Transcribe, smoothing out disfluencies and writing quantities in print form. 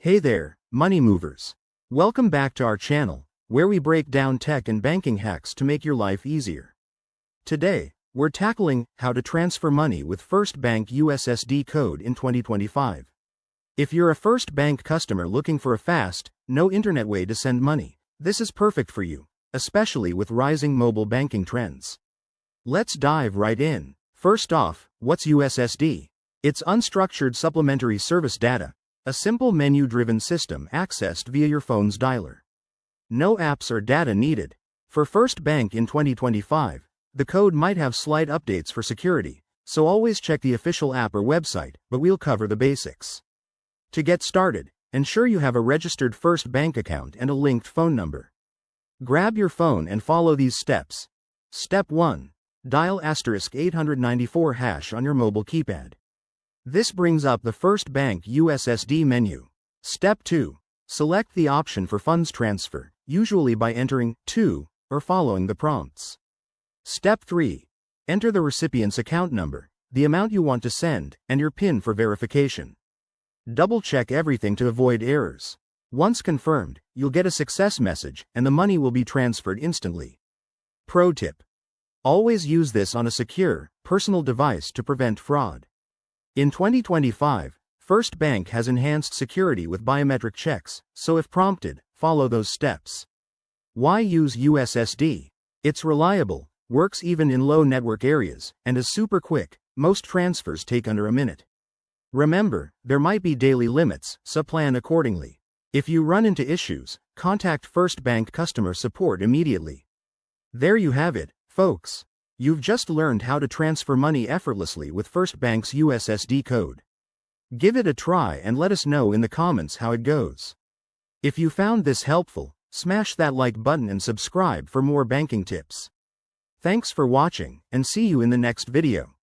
Hey there, money movers. Welcome back to our channel, where we break down tech and banking hacks to make your life easier. Today, we're tackling how to transfer money with FirstBank USSD code in 2025. If you're a FirstBank customer looking for a fast, no internet way to send money, this is perfect for you, especially with rising mobile banking trends. Let's dive right in. First off, what's USSD? It's unstructured supplementary service data, a simple menu-driven system accessed via your phone's dialer. No apps or data needed. For FirstBank in 2025, the code might have slight updates for security, so always check the official app or website, but we'll cover the basics. To get started, ensure you have a registered FirstBank account and a linked phone number. Grab your phone and follow these steps. Step 1. Dial *894# on your mobile keypad. This brings up the FirstBank USSD menu. Step 2. Select the option for funds transfer, usually by entering "to" or following the prompts. Step 3. Enter the recipient's account number, the amount you want to send, and your PIN for verification. Double-check everything to avoid errors. Once confirmed, you'll get a success message, and the money will be transferred instantly. Pro tip: always use this on a secure, personal device to prevent fraud. In 2025, FirstBank has enhanced security with biometric checks, so if prompted, follow those steps. Why use USSD? It's reliable, works even in low network areas, and is super quick. Most transfers take under a minute. Remember, there might be daily limits, so plan accordingly. If you run into issues, contact FirstBank customer support immediately. There you have it, folks. You've just learned how to transfer money effortlessly with FirstBank's USSD code. Give it a try and let us know in the comments how it goes. If you found this helpful, smash that like button and subscribe for more banking tips. Thanks for watching, and see you in the next video.